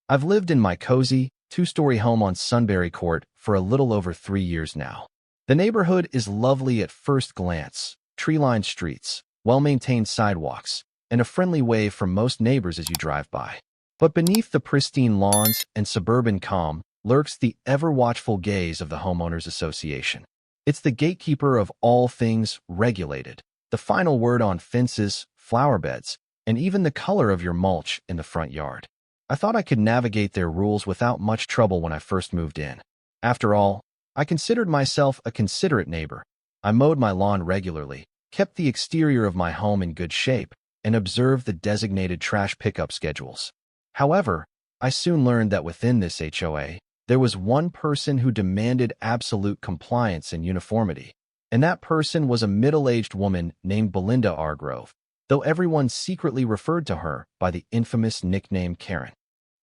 I've lived in my cozy, two-story home on Sunbury Court for a little over 3 years now. The neighborhood is lovely at first glance, tree-lined streets, well-maintained sidewalks, and a friendly wave from most neighbors as you drive by. But beneath the pristine lawns and suburban calm lurks the ever-watchful gaze of the Homeowners Association. It's the gatekeeper of all things regulated, the final word on fences, flower beds, and even the color of your mulch in the front yard. I thought I could navigate their rules without much trouble when I first moved in. After all, I considered myself a considerate neighbor. I mowed my lawn regularly, kept the exterior of my home in good shape, and observed the designated trash pickup schedules. However, I soon learned that within this HOA, there was one person who demanded absolute compliance and uniformity, and that person was a middle-aged woman named Belinda Argrove, though everyone secretly referred to her by the infamous nickname Karen.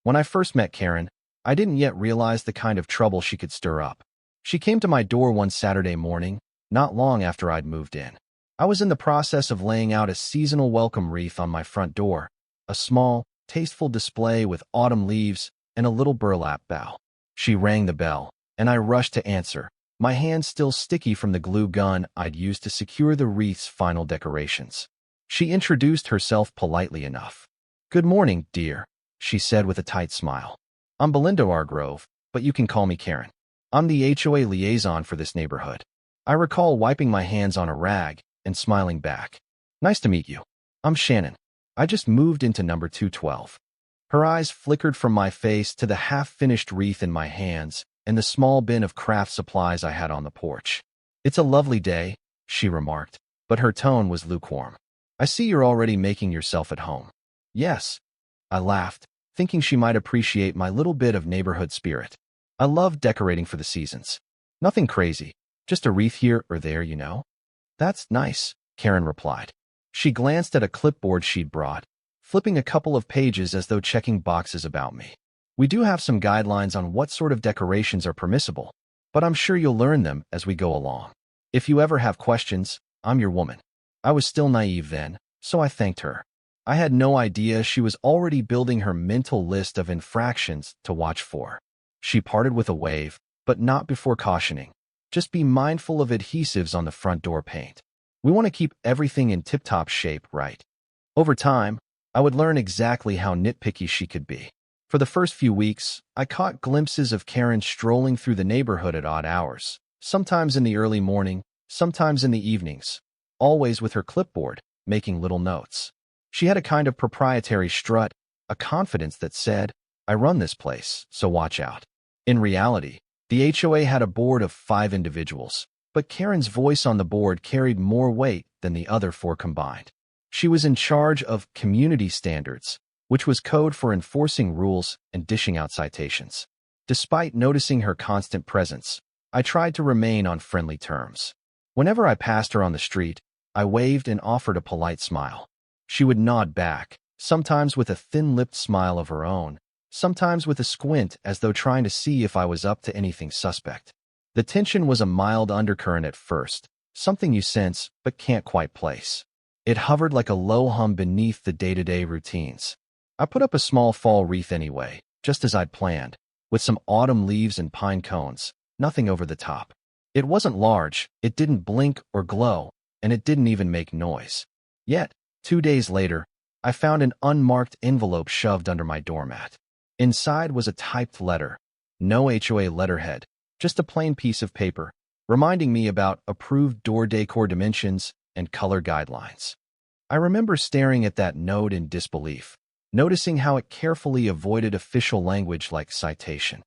When I first met Karen, I didn't yet realize the kind of trouble she could stir up. She came to my door one Saturday morning, not long after I'd moved in. I was in the process of laying out a seasonal welcome wreath on my front door, a small, tasteful display with autumn leaves and a little burlap bough. She rang the bell, and I rushed to answer, my hands still sticky from the glue gun I'd used to secure the wreath's final decorations. She introduced herself politely enough. "Good morning, dear," she said with a tight smile. "I'm Belinda Argrove, but you can call me Karen. I'm the HOA liaison for this neighborhood." I recall wiping my hands on a rag and smiling back. "Nice to meet you. I'm Shannon. I just moved into number 212. Her eyes flickered from my face to the half-finished wreath in my hands and the small bin of craft supplies I had on the porch. "It's a lovely day," she remarked, but her tone was lukewarm. "I see you're already making yourself at home." "Yes," I laughed, thinking she might appreciate my little bit of neighborhood spirit. "I love decorating for the seasons. Nothing crazy, just a wreath here or there, you know." "That's nice," Karen replied. She glanced at a clipboard she'd brought, flipping a couple of pages as though checking boxes about me. "We do have some guidelines on what sort of decorations are permissible, but I'm sure you'll learn them as we go along. If you ever have questions, I'm your woman." I was still naive then, so I thanked her. I had no idea she was already building her mental list of infractions to watch for. She parted with a wave, but not before cautioning, "Just be mindful of adhesives on the front door paint. We want to keep everything in tip-top shape, right?" Over time, I would learn exactly how nitpicky she could be. For the first few weeks, I caught glimpses of Karen strolling through the neighborhood at odd hours, sometimes in the early morning, sometimes in the evenings, always with her clipboard, making little notes. She had a kind of proprietary strut, a confidence that said, "I run this place, so watch out." In reality, the HOA had a board of 5 individuals, but Karen's voice on the board carried more weight than the other 4 combined. She was in charge of community standards, which was code for enforcing rules and dishing out citations. Despite noticing her constant presence, I tried to remain on friendly terms. Whenever I passed her on the street, I waved and offered a polite smile. She would nod back, sometimes with a thin-lipped smile of her own, sometimes with a squint as though trying to see if I was up to anything suspect. The tension was a mild undercurrent at first, something you sense but can't quite place. It hovered like a low hum beneath the day-to-day routines. I put up a small fall wreath anyway, just as I'd planned, with some autumn leaves and pine cones, nothing over the top. It wasn't large, it didn't blink or glow, and it didn't even make noise. Yet, 2 days later, I found an unmarked envelope shoved under my doormat. Inside was a typed letter, no HOA letterhead, just a plain piece of paper, reminding me about approved door decor dimensions and color guidelines. I remember staring at that note in disbelief, noticing how it carefully avoided official language like citation.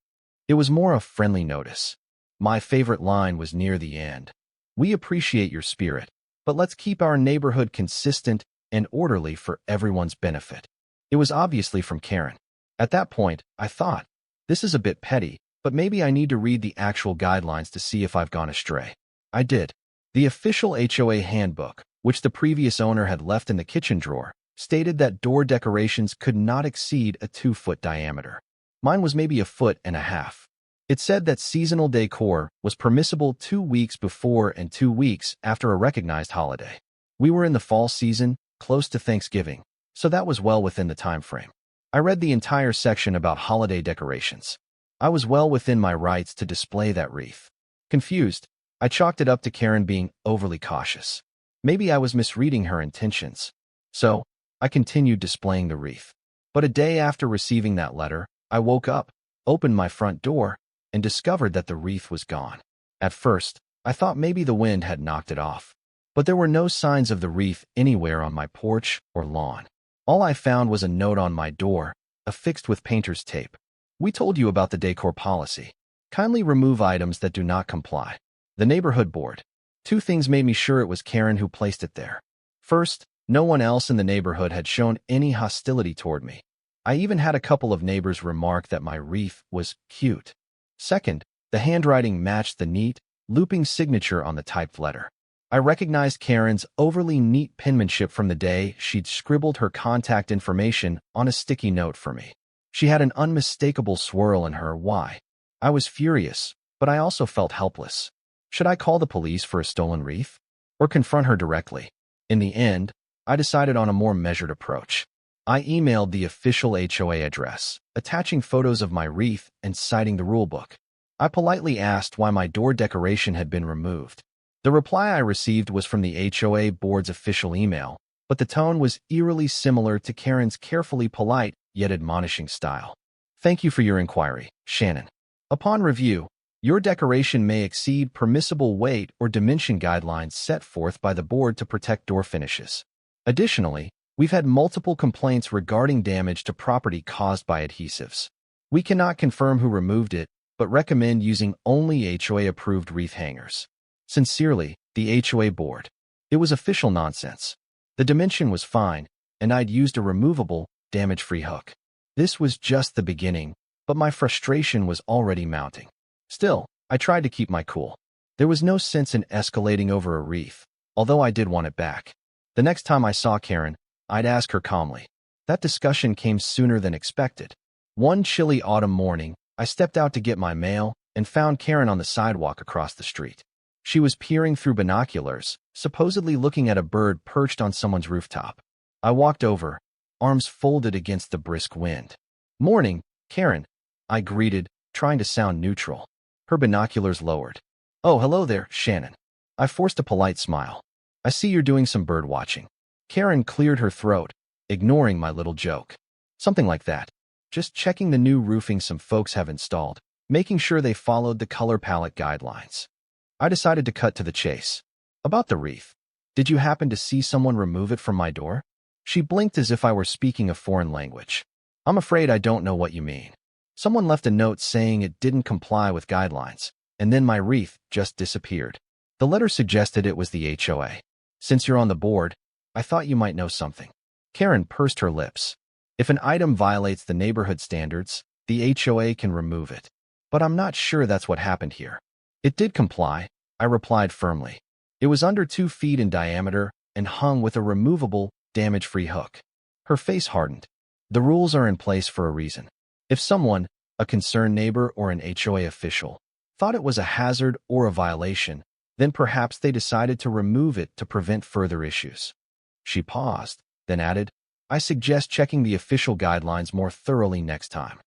It was more a friendly notice. My favorite line was near the end. "We appreciate your spirit, but let's keep our neighborhood consistent and orderly for everyone's benefit." It was obviously from Karen. At that point, I thought, this is a bit petty, but maybe I need to read the actual guidelines to see if I've gone astray. I did. The official HOA handbook, which the previous owner had left in the kitchen drawer, stated that door decorations could not exceed a 2-foot diameter. Mine was maybe 1.5 feet. It said that seasonal decor was permissible 2 weeks before and 2 weeks after a recognized holiday. We were in the fall season, close to Thanksgiving, so that was well within the time frame. I read the entire section about holiday decorations. I was well within my rights to display that wreath. Confused, I chalked it up to Karen being overly cautious. Maybe I was misreading her intentions. So, I continued displaying the wreath. But a day after receiving that letter, I woke up, opened my front door, and discovered that the wreath was gone. At first, I thought maybe the wind had knocked it off. But there were no signs of the wreath anywhere on my porch or lawn. All I found was a note on my door, affixed with painter's tape. We told you about the decor policy. Kindly remove items that do not comply. The neighborhood board. Two things made me sure it was Karen who placed it there. First, no one else in the neighborhood had shown any hostility toward me. I even had a couple of neighbors remark that my wreath was cute. Second, the handwriting matched the neat, looping signature on the typed letter. I recognized Karen's overly neat penmanship from the day she'd scribbled her contact information on a sticky note for me. She had an unmistakable swirl in her why. I was furious, but I also felt helpless. Should I call the police for a stolen wreath? Or confront her directly? In the end, I decided on a more measured approach. I emailed the official HOA address, attaching photos of my wreath and citing the rulebook. I politely asked why my door decoration had been removed. The reply I received was from the HOA board's official email, but the tone was eerily similar to Karen's carefully polite yet admonishing style. Thank you for your inquiry, Shannon. Upon review, your decoration may exceed permissible weight or dimension guidelines set forth by the board to protect door finishes. Additionally, we've had multiple complaints regarding damage to property caused by adhesives. We cannot confirm who removed it, but recommend using only HOA-approved wreath hangers. Sincerely, the HOA board. It was official nonsense. The dimension was fine, and I'd used a removable, damage-free hook. This was just the beginning, but my frustration was already mounting. Still, I tried to keep my cool. There was no sense in escalating over a wreath, although I did want it back. The next time I saw Karen, I'd ask her calmly. That discussion came sooner than expected. One chilly autumn morning, I stepped out to get my mail and found Karen on the sidewalk across the street. She was peering through binoculars, supposedly looking at a bird perched on someone's rooftop. I walked over, arms folded against the brisk wind. "Morning, Karen," I greeted, trying to sound neutral. Her binoculars lowered. "Oh, hello there, Shannon." I forced a polite smile. "I see you're doing some bird watching." Karen cleared her throat, ignoring my little joke. "Something like that. Just checking the new roofing some folks have installed, making sure they followed the color palette guidelines." I decided to cut to the chase. "About the wreath. Did you happen to see someone remove it from my door?" She blinked as if I were speaking a foreign language. "I'm afraid I don't know what you mean. Someone left a note saying it didn't comply with guidelines, and then my wreath just disappeared. The letter suggested it was the HOA. Since you're on the board, I thought you might know something." Karen pursed her lips. "If an item violates the neighborhood standards, the HOA can remove it. But I'm not sure that's what happened here." "It did comply," I replied firmly. "It was under 2 feet in diameter and hung with a removable, damage-free hook." Her face hardened. "The rules are in place for a reason. If someone, a concerned neighbor or an HOA official, thought it was a hazard or a violation, then perhaps they decided to remove it to prevent further issues." She paused, then added, "I suggest checking the official guidelines more thoroughly next time."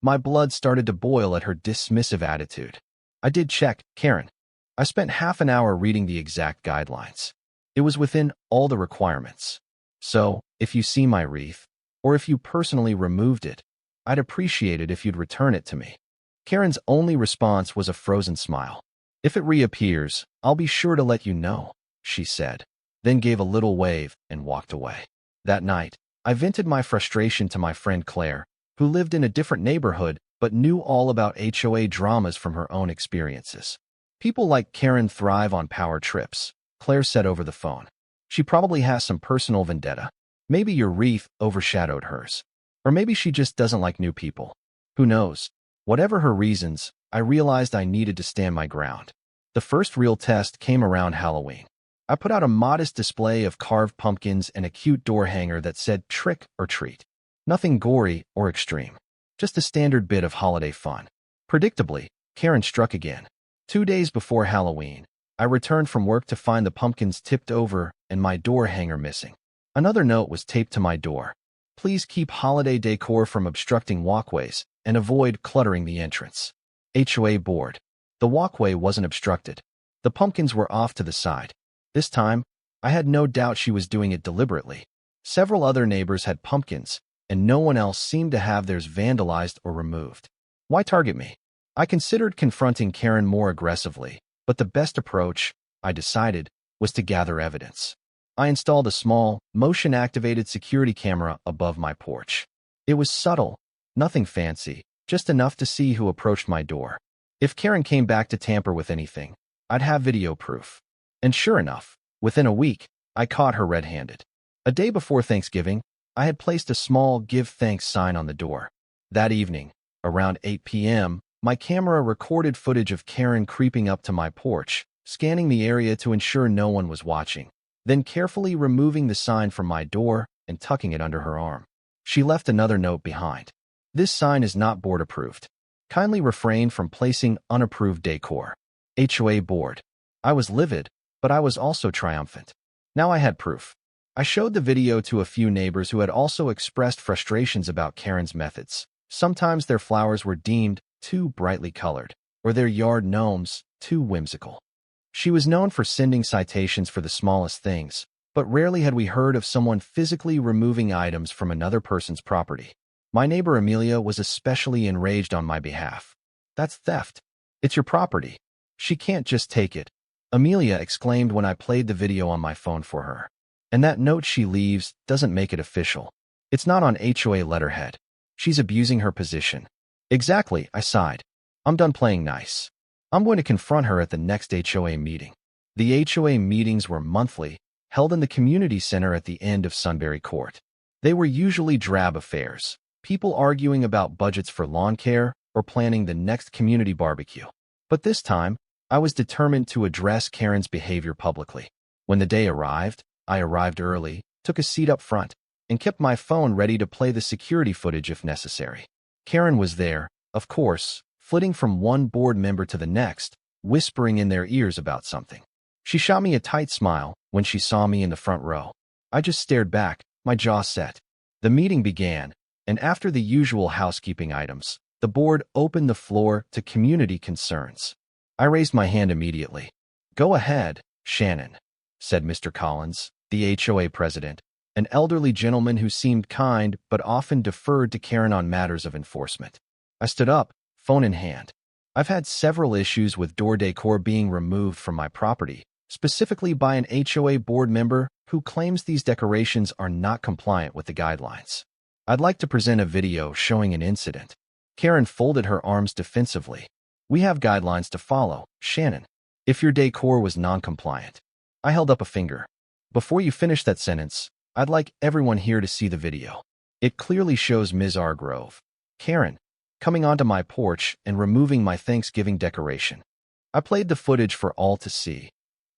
My blood started to boil at her dismissive attitude. I did check, Karen. I spent half an hour reading the exact guidelines. It was within all the requirements. So, if you see my wreath, or if you personally removed it, I'd appreciate it if you'd return it to me." Karen's only response was a frozen smile. "If it reappears, I'll be sure to let you know," she said, then gave a little wave and walked away. That night, I vented my frustration to my friend Claire, who lived in a different neighborhood but knew all about HOA dramas from her own experiences. "People like Karen thrive on power trips," Claire said over the phone. "She probably has some personal vendetta. Maybe your wreath overshadowed hers. Or maybe she just doesn't like new people. Who knows? Whatever her reasons, I realized I needed to stand my ground." The first real test came around Halloween. I put out a modest display of carved pumpkins and a cute door hanger that said "Trick or Treat." Nothing gory or extreme. Just a standard bit of holiday fun. Predictably, Karen struck again. 2 days before Halloween, I returned from work to find the pumpkins tipped over and my door hanger missing. Another note was taped to my door. Please keep holiday decor from obstructing walkways and avoid cluttering the entrance. HOA board. The walkway wasn't obstructed. The pumpkins were off to the side. This time, I had no doubt she was doing it deliberately. Several other neighbors had pumpkins, and no one else seemed to have theirs vandalized or removed. Why target me? I considered confronting Karen more aggressively, but the best approach, I decided, was to gather evidence. I installed a small, motion-activated security camera above my porch. It was subtle, nothing fancy, just enough to see who approached my door. If Karen came back to tamper with anything, I'd have video proof. And sure enough, within a week, I caught her red-handed. A day before Thanksgiving, I had placed a small "Give Thanks" sign on the door. That evening, around 8 p.m., my camera recorded footage of Karen creeping up to my porch, scanning the area to ensure no one was watching, then carefully removing the sign from my door and tucking it under her arm. She left another note behind. This sign is not board approved. Kindly refrain from placing unapproved decor. HOA board. I was livid, but I was also triumphant. Now I had proof. I showed the video to a few neighbors who had also expressed frustrations about Karen's methods. Sometimes their flowers were deemed too brightly colored, or their yard gnomes too whimsical. She was known for sending citations for the smallest things, but rarely had we heard of someone physically removing items from another person's property. My neighbor Amelia was especially enraged on my behalf. That's theft. It's your property. She can't just take it, Amelia exclaimed when I played the video on my phone for her. And that note she leaves doesn't make it official. It's not on HOA letterhead. She's abusing her position. Exactly, I sighed. I'm done playing nice. I'm going to confront her at the next HOA meeting. The HOA meetings were monthly, held in the community center at the end of Sunbury Court. They were usually drab affairs, people arguing about budgets for lawn care or planning the next community barbecue. But this time, I was determined to address Karen's behavior publicly. When the day arrived, I arrived early, took a seat up front, and kept my phone ready to play the security footage if necessary. Karen was there, of course, flitting from one board member to the next, whispering in their ears about something. She shot me a tight smile when she saw me in the front row. I just stared back, my jaw set. The meeting began, and after the usual housekeeping items, the board opened the floor to community concerns. I raised my hand immediately. "Go ahead, Shannon," said Mr. Collins, the HOA president, an elderly gentleman who seemed kind but often deferred to Karen on matters of enforcement. I stood up, phone in hand. I've had several issues with door decor being removed from my property, specifically by an HOA board member who claims these decorations are not compliant with the guidelines. I'd like to present a video showing an incident. Karen folded her arms defensively. "We have guidelines to follow, Shannon. If your decor was non-compliant." I held up a finger. "Before you finish that sentence, I'd like everyone here to see the video. It clearly shows Ms. Argrove, Karen, coming onto my porch and removing my Thanksgiving decoration." I played the footage for all to see.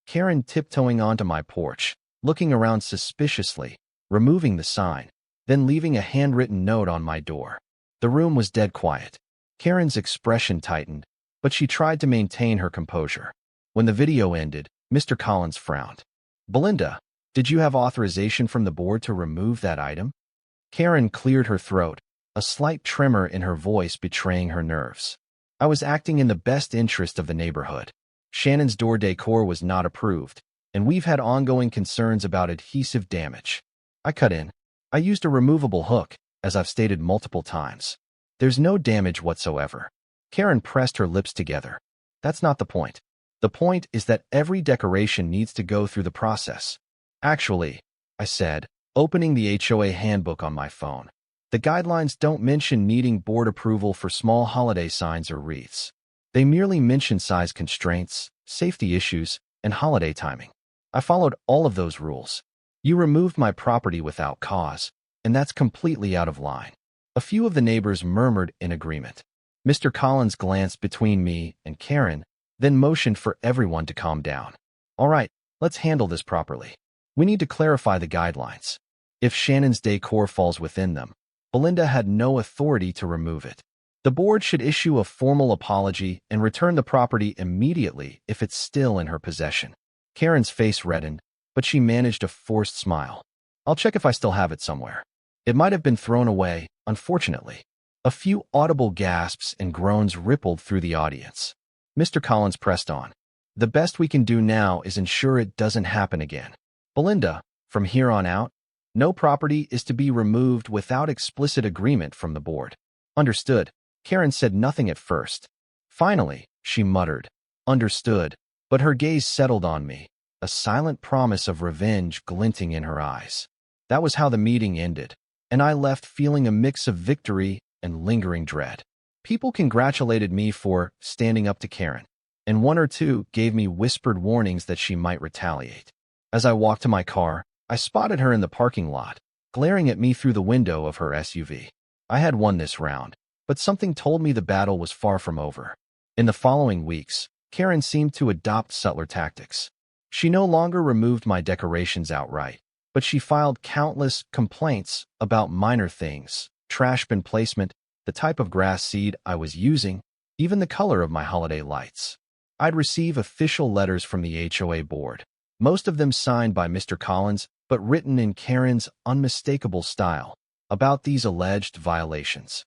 Karen tiptoeing onto my porch, looking around suspiciously, removing the sign, then leaving a handwritten note on my door. The room was dead quiet. Karen's expression tightened, but she tried to maintain her composure. When the video ended, Mr. Collins frowned. "Belinda, did you have authorization from the board to remove that item?" Karen cleared her throat, a slight tremor in her voice betraying her nerves. "I was acting in the best interest of the neighborhood. Shannon's door decor was not approved, and we've had ongoing concerns about adhesive damage." I cut in. "I used a removable hook, as I've stated multiple times. There's no damage whatsoever." Karen pressed her lips together. "That's not the point. The point is that every decoration needs to go through the process." "Actually," I said, opening the HOA handbook on my phone, "the guidelines don't mention needing board approval for small holiday signs or wreaths. They merely mention size constraints, safety issues, and holiday timing. I followed all of those rules. You removed my property without cause, and that's completely out of line." A few of the neighbors murmured in agreement. Mr. Collins glanced between me and Karen, then motioned for everyone to calm down. "All right, let's handle this properly. We need to clarify the guidelines. If Shannon's decor falls within them, Belinda had no authority to remove it. The board should issue a formal apology and return the property immediately if it's still in her possession." Karen's face reddened, but she managed a forced smile. "I'll check if I still have it somewhere." It might have been thrown away, unfortunately. A few audible gasps and groans rippled through the audience. Mr. Collins pressed on. The best we can do now is ensure it doesn't happen again. Belinda, from here on out, no property is to be removed without explicit agreement from the board. Understood. Karen said nothing at first. Finally, she muttered, understood, but her gaze settled on me, a silent promise of revenge glinting in her eyes. That was how the meeting ended, and I left feeling a mix of victory and lingering dread. People congratulated me for standing up to Karen, and one or two gave me whispered warnings that she might retaliate. As I walked to my car, I spotted her in the parking lot, glaring at me through the window of her SUV. I had won this round, but something told me the battle was far from over. In the following weeks, Karen seemed to adopt subtler tactics. She no longer removed my decorations outright, but she filed countless complaints about minor things, trash bin placement, the type of grass seed I was using, even the color of my holiday lights. I'd receive official letters from the HOA board, most of them signed by Mr. Collins, but written in Karen's unmistakable style, about these alleged violations.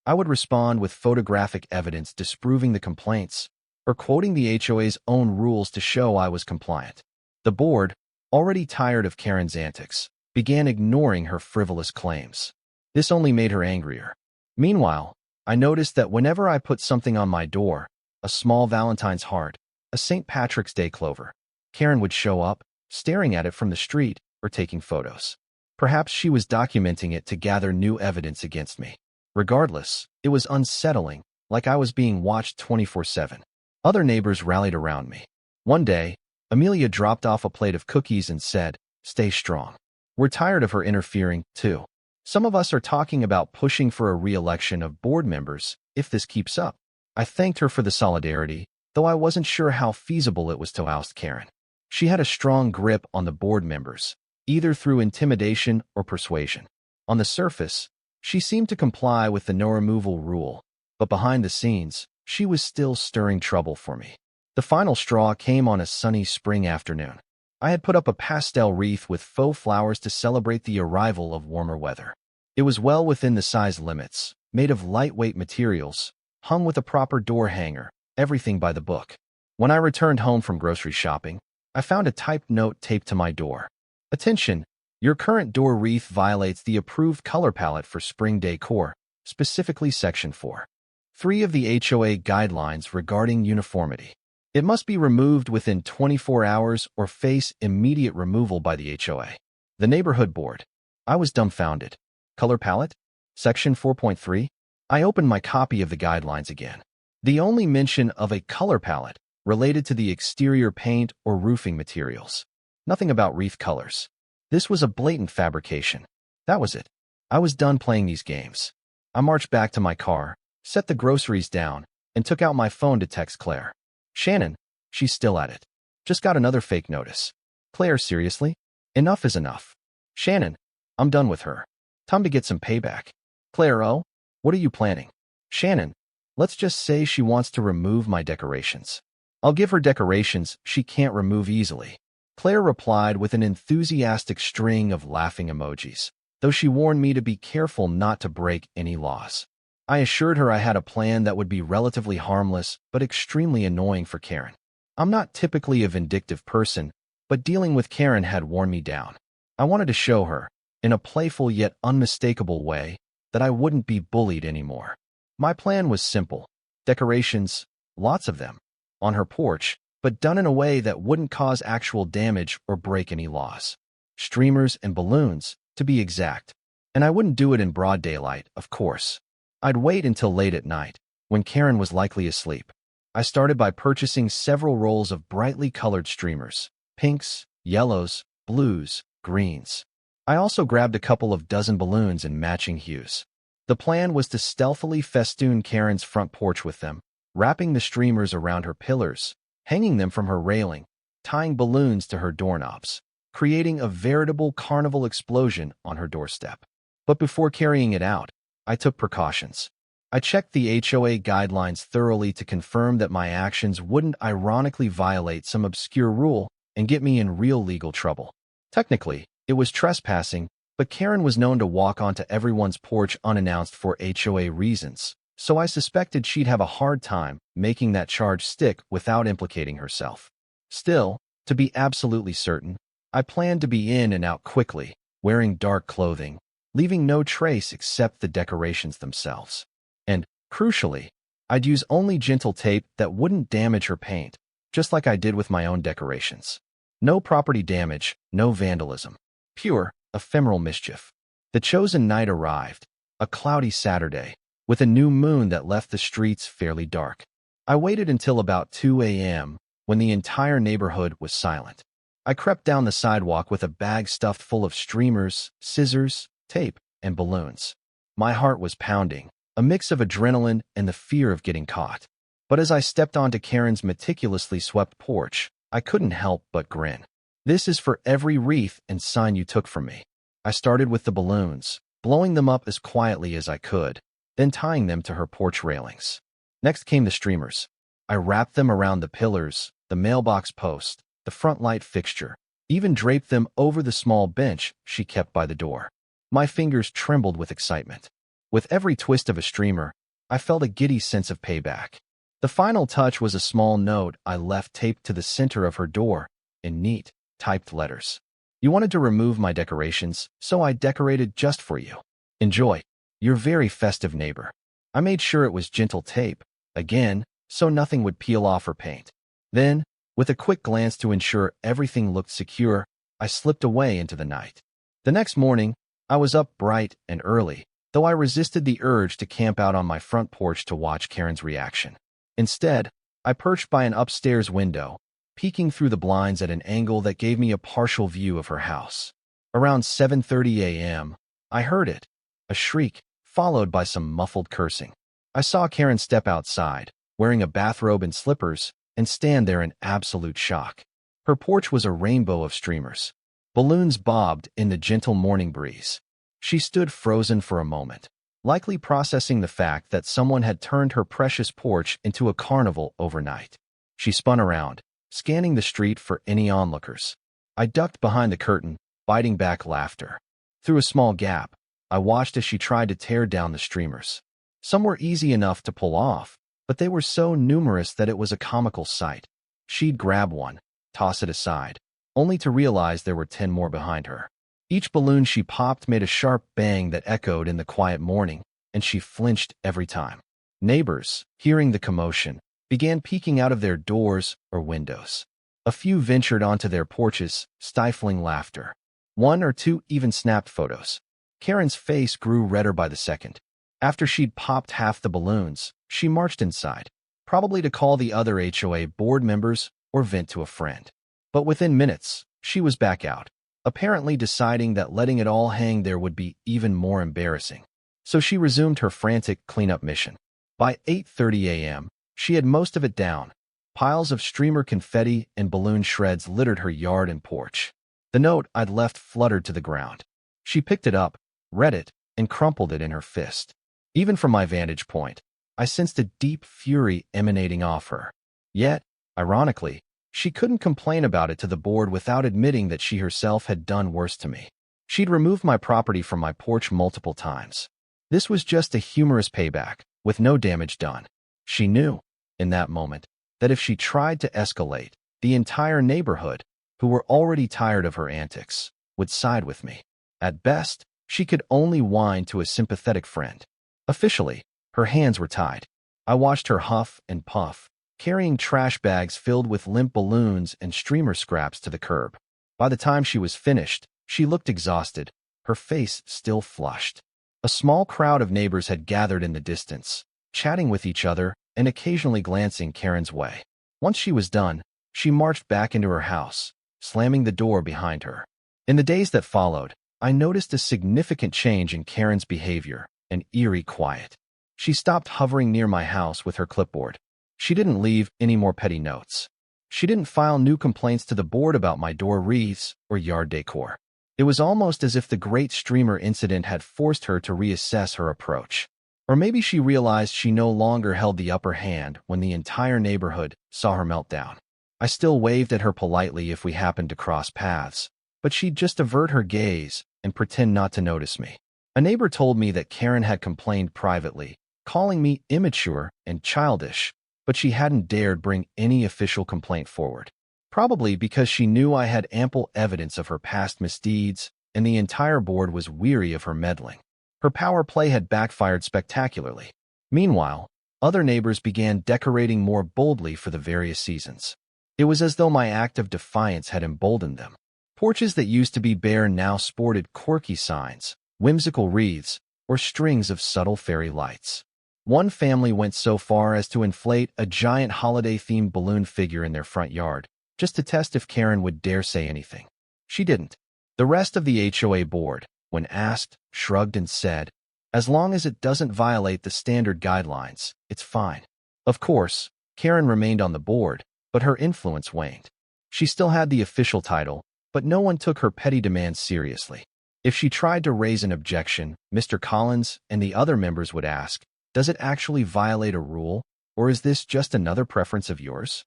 I would respond with photographic evidence disproving the complaints, or quoting the HOA's own rules to show I was compliant. The board, already tired of Karen's antics, began ignoring her frivolous claims. This only made her angrier. Meanwhile, I noticed that whenever I put something on my door, a small Valentine's heart, a St. Patrick's Day clover, Karen would show up, staring at it from the street or taking photos. Perhaps she was documenting it to gather new evidence against me. Regardless, it was unsettling, like I was being watched 24/7. Other neighbors rallied around me. One day, Amelia dropped off a plate of cookies and said, "Stay strong. We're tired of her interfering, too. Some of us are talking about pushing for a re-election of board members if this keeps up." I thanked her for the solidarity, though I wasn't sure how feasible it was to oust Karen. She had a strong grip on the board members, either through intimidation or persuasion. On the surface, she seemed to comply with the no removal rule, but behind the scenes, she was still stirring trouble for me. The final straw came on a sunny spring afternoon. I had put up a pastel wreath with faux flowers to celebrate the arrival of warmer weather. It was well within the size limits, made of lightweight materials, hung with a proper door hanger, everything by the book. When I returned home from grocery shopping, I found a typed note taped to my door. "Attention! Your current door wreath violates the approved color palette for spring decor, specifically Section 4.3 of the HOA guidelines regarding uniformity. It must be removed within 24 hours or face immediate removal by the HOA." The neighborhood board. I was dumbfounded. Color palette? Section 4.3? I opened my copy of the guidelines again. The only mention of a color palette related to the exterior paint or roofing materials. Nothing about wreath colors. This was a blatant fabrication. That was it. I was done playing these games. I marched back to my car, set the groceries down, and took out my phone to text Claire. "Shannon, she's still at it. Just got another fake notice." "Claire, seriously? Enough is enough." "Shannon, I'm done with her. Time to get some payback." "Claire, oh? What are you planning?" "Shannon, let's just say she wants to remove my decorations. I'll give her decorations she can't remove easily." Claire replied with an enthusiastic string of laughing emojis, though she warned me to be careful not to break any laws. I assured her I had a plan that would be relatively harmless but extremely annoying for Karen. I'm not typically a vindictive person, but dealing with Karen had worn me down. I wanted to show her, in a playful yet unmistakable way, that I wouldn't be bullied anymore. My plan was simple. Decorations, lots of them, on her porch, but done in a way that wouldn't cause actual damage or break any laws. Streamers and balloons, to be exact. And I wouldn't do it in broad daylight, of course. I'd wait until late at night, when Karen was likely asleep. I started by purchasing several rolls of brightly colored streamers, pinks, yellows, blues, greens. I also grabbed a couple of dozen balloons in matching hues. The plan was to stealthily festoon Karen's front porch with them, wrapping the streamers around her pillars, hanging them from her railing, tying balloons to her doorknobs, creating a veritable carnival explosion on her doorstep. But before carrying it out, I took precautions. I checked the HOA guidelines thoroughly to confirm that my actions wouldn't ironically violate some obscure rule and get me in real legal trouble. Technically, it was trespassing, But Karen was known to walk onto everyone's porch unannounced for HOA reasons, so I suspected she'd have a hard time making that charge stick without implicating herself. Still, to be absolutely certain, I planned to be in and out quickly, wearing dark clothing, leaving no trace except the decorations themselves. And, crucially, I'd use only gentle tape that wouldn't damage her paint, just like I did with my own decorations. No property damage, no vandalism. Pure, ephemeral mischief. The chosen night arrived, a cloudy Saturday, with a new moon that left the streets fairly dark. I waited until about 2 a.m., when the entire neighborhood was silent. I crept down the sidewalk with a bag stuffed full of streamers, scissors, tape, and balloons. My heart was pounding, a mix of adrenaline and the fear of getting caught. But as I stepped onto Karen's meticulously swept porch, I couldn't help but grin. This is for every wreath and sign you took from me. I started with the balloons, blowing them up as quietly as I could, then tying them to her porch railings. Next came the streamers. I wrapped them around the pillars, the mailbox post, the front light fixture, even draped them over the small bench she kept by the door. My fingers trembled with excitement. With every twist of a streamer, I felt a giddy sense of payback. The final touch was a small note I left taped to the center of her door in neat, typed letters. You wanted to remove my decorations, so I decorated just for you. Enjoy. Your very festive neighbor. I made sure it was gentle tape, again, so nothing would peel off or paint. Then, with a quick glance to ensure everything looked secure, I slipped away into the night. The next morning, I was up bright and early, though I resisted the urge to camp out on my front porch to watch Karen's reaction. Instead, I perched by an upstairs window, peeking through the blinds at an angle that gave me a partial view of her house. Around 7:30 a.m., I heard it, a shriek, followed by some muffled cursing. I saw Karen step outside, wearing a bathrobe and slippers, and stand there in absolute shock. Her porch was a rainbow of streamers. Balloons bobbed in the gentle morning breeze. She stood frozen for a moment, likely processing the fact that someone had turned her precious porch into a carnival overnight. She spun around, scanning the street for any onlookers. I ducked behind the curtain, biting back laughter. Through a small gap, I watched as she tried to tear down the streamers. Some were easy enough to pull off, but they were so numerous that it was a comical sight. She'd grab one, toss it aside, only to realize there were 10 more behind her. Each balloon she popped made a sharp bang that echoed in the quiet morning, and she flinched every time. Neighbors, hearing the commotion, began peeking out of their doors or windows. A few ventured onto their porches, stifling laughter. One or two even snapped photos. Karen's face grew redder by the second. After she'd popped half the balloons, she marched inside, probably to call the other HOA board members or vent to a friend. But within minutes, she was back out, apparently deciding that letting it all hang there would be even more embarrassing. So she resumed her frantic cleanup mission. By 8:30 a.m., she had most of it down. Piles of streamer confetti and balloon shreds littered her yard and porch. The note I'd left fluttered to the ground. She picked it up, read it, and crumpled it in her fist. Even from my vantage point, I sensed a deep fury emanating off her. Yet, ironically, she couldn't complain about it to the board without admitting that she herself had done worse to me. She'd removed my property from my porch multiple times. This was just a humorous payback, with no damage done. She knew, in that moment, that if she tried to escalate, the entire neighborhood, who were already tired of her antics, would side with me. At best, she could only whine to a sympathetic friend. Officially, her hands were tied. I watched her huff and puff, carrying trash bags filled with limp balloons and streamer scraps to the curb. By the time she was finished, she looked exhausted, her face still flushed. A small crowd of neighbors had gathered in the distance, chatting with each other and occasionally glancing Karen's way. Once she was done, she marched back into her house, slamming the door behind her. In the days that followed, I noticed a significant change in Karen's behavior, an eerie quiet. She stopped hovering near my house with her clipboard. She didn't leave any more petty notes. She didn't file new complaints to the board about my door wreaths or yard decor. It was almost as if the great streamer incident had forced her to reassess her approach. Or maybe she realized she no longer held the upper hand when the entire neighborhood saw her meltdown. I still waved at her politely if we happened to cross paths, but she'd just avert her gaze, and pretend not to notice me. A neighbor told me that Karen had complained privately, calling me immature and childish, but she hadn't dared bring any official complaint forward. Probably because she knew I had ample evidence of her past misdeeds, and the entire board was weary of her meddling. Her power play had backfired spectacularly. Meanwhile, other neighbors began decorating more boldly for the various seasons. It was as though my act of defiance had emboldened them. Porches that used to be bare now sported quirky signs, whimsical wreaths, or strings of subtle fairy lights. One family went so far as to inflate a giant holiday-themed balloon figure in their front yard, just to test if Karen would dare say anything. She didn't. The rest of the HOA board, when asked, shrugged and said, "As long as it doesn't violate the standard guidelines, it's fine." Of course, Karen remained on the board, but her influence waned. She still had the official title, but no one took her petty demands seriously. If she tried to raise an objection, Mr. Collins and the other members would ask, "Does it actually violate a rule, or is this just another preference of yours?"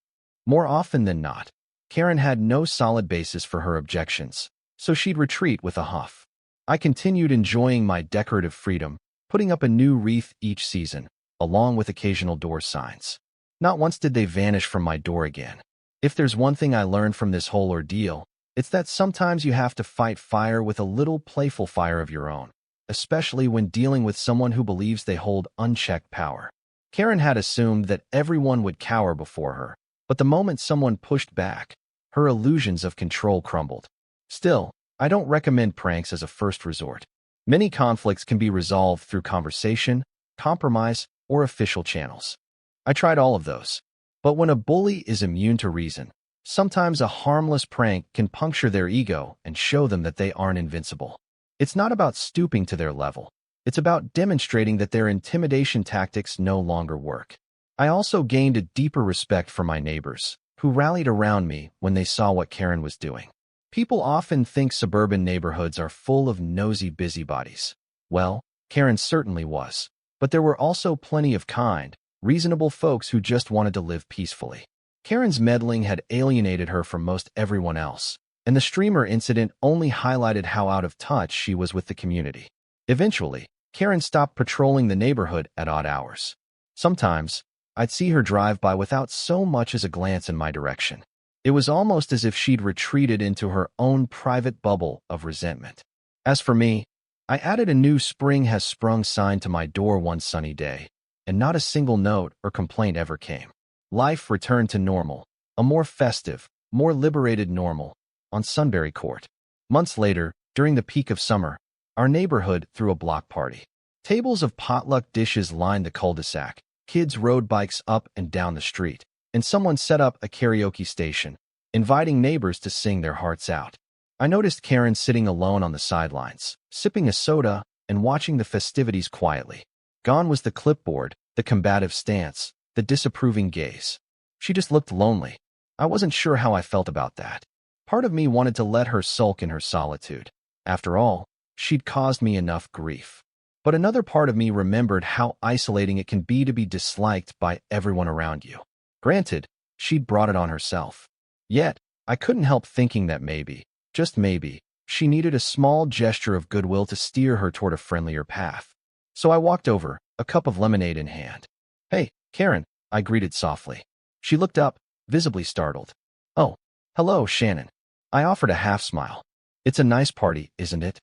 More often than not, Karen had no solid basis for her objections, so she'd retreat with a huff. I continued enjoying my decorative freedom, putting up a new wreath each season, along with occasional door signs. Not once did they vanish from my door again. If there's one thing I learned from this whole ordeal, it's that sometimes you have to fight fire with a little playful fire of your own, especially when dealing with someone who believes they hold unchecked power. Karen had assumed that everyone would cower before her, but the moment someone pushed back, her illusions of control crumbled. Still, I don't recommend pranks as a first resort. Many conflicts can be resolved through conversation, compromise, or official channels. I tried all of those. But when a bully is immune to reason, sometimes a harmless prank can puncture their ego and show them that they aren't invincible. It's not about stooping to their level. It's about demonstrating that their intimidation tactics no longer work. I also gained a deeper respect for my neighbors, who rallied around me when they saw what Karen was doing. People often think suburban neighborhoods are full of nosy busybodies. Well, Karen certainly was. But there were also plenty of kind, reasonable folks who just wanted to live peacefully. Karen's meddling had alienated her from most everyone else, and the streamer incident only highlighted how out of touch she was with the community. Eventually, Karen stopped patrolling the neighborhood at odd hours. Sometimes, I'd see her drive by without so much as a glance in my direction. It was almost as if she'd retreated into her own private bubble of resentment. As for me, I added a new "Spring Has Sprung" sign to my door one sunny day, and not a single note or complaint ever came. Life returned to normal, a more festive, more liberated normal, on Sunbury Court. Months later, during the peak of summer, our neighborhood threw a block party. Tables of potluck dishes lined the cul-de-sac, kids rode bikes up and down the street, and someone set up a karaoke station, inviting neighbors to sing their hearts out. I noticed Karen sitting alone on the sidelines, sipping a soda and watching the festivities quietly. Gone was the clipboard, the combative stance, the disapproving gaze. She just looked lonely. I wasn't sure how I felt about that. Part of me wanted to let her sulk in her solitude. After all, she'd caused me enough grief. But another part of me remembered how isolating it can be to be disliked by everyone around you. Granted, she'd brought it on herself. Yet, I couldn't help thinking that maybe, just maybe, she needed a small gesture of goodwill to steer her toward a friendlier path. So I walked over, a cup of lemonade in hand. "Hey, Karen," I greeted softly. She looked up, visibly startled. "Oh, hello, Shannon." I offered a half-smile. "It's a nice party, isn't it?"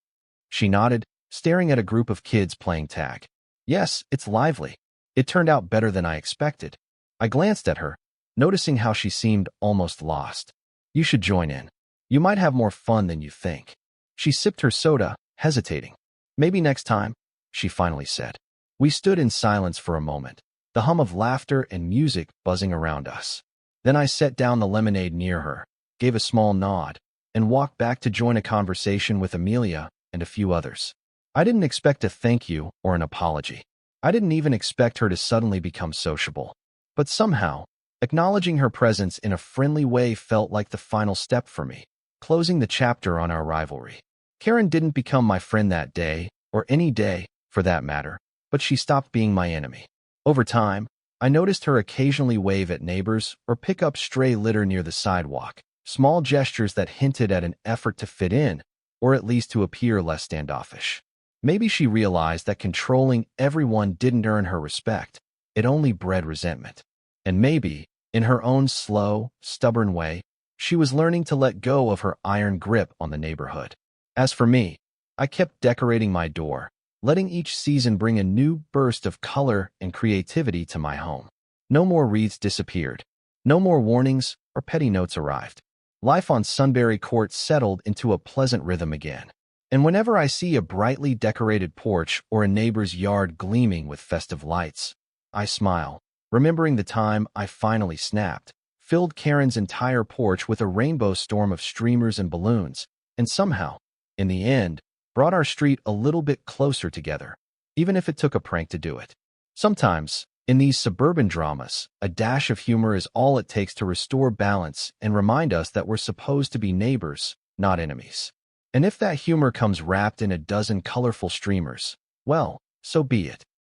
She nodded, staring at a group of kids playing tag. "Yes, it's lively. It turned out better than I expected." I glanced at her, noticing how she seemed almost lost. "You should join in. You might have more fun than you think." She sipped her soda, hesitating. "Maybe next time," she finally said. We stood in silence for a moment, the hum of laughter and music buzzing around us. Then I set down the lemonade near her, gave a small nod, and walked back to join a conversation with Amelia and a few others. I didn't expect a thank you or an apology. I didn't even expect her to suddenly become sociable. But somehow, acknowledging her presence in a friendly way felt like the final step for me, closing the chapter on our rivalry. Karen didn't become my friend that day, or any day, for that matter, but she stopped being my enemy. Over time, I noticed her occasionally wave at neighbors or pick up stray litter near the sidewalk, small gestures that hinted at an effort to fit in, or at least to appear less standoffish. Maybe she realized that controlling everyone didn't earn her respect. It only bred resentment. And maybe, in her own slow, stubborn way, she was learning to let go of her iron grip on the neighborhood. As for me, I kept decorating my door, letting each season bring a new burst of color and creativity to my home. No more wreaths disappeared. No more warnings or petty notes arrived. Life on Sunbury Court settled into a pleasant rhythm again. And whenever I see a brightly decorated porch or a neighbor's yard gleaming with festive lights, I smile, remembering the time I finally snapped, filled Karen's entire porch with a rainbow storm of streamers and balloons, and somehow, in the end, brought our street a little bit closer together, even if it took a prank to do it. Sometimes, in these suburban dramas, a dash of humor is all it takes to restore balance and remind us that we're supposed to be neighbors, not enemies. And if that humor comes wrapped in a dozen colorful streamers, well, so be it.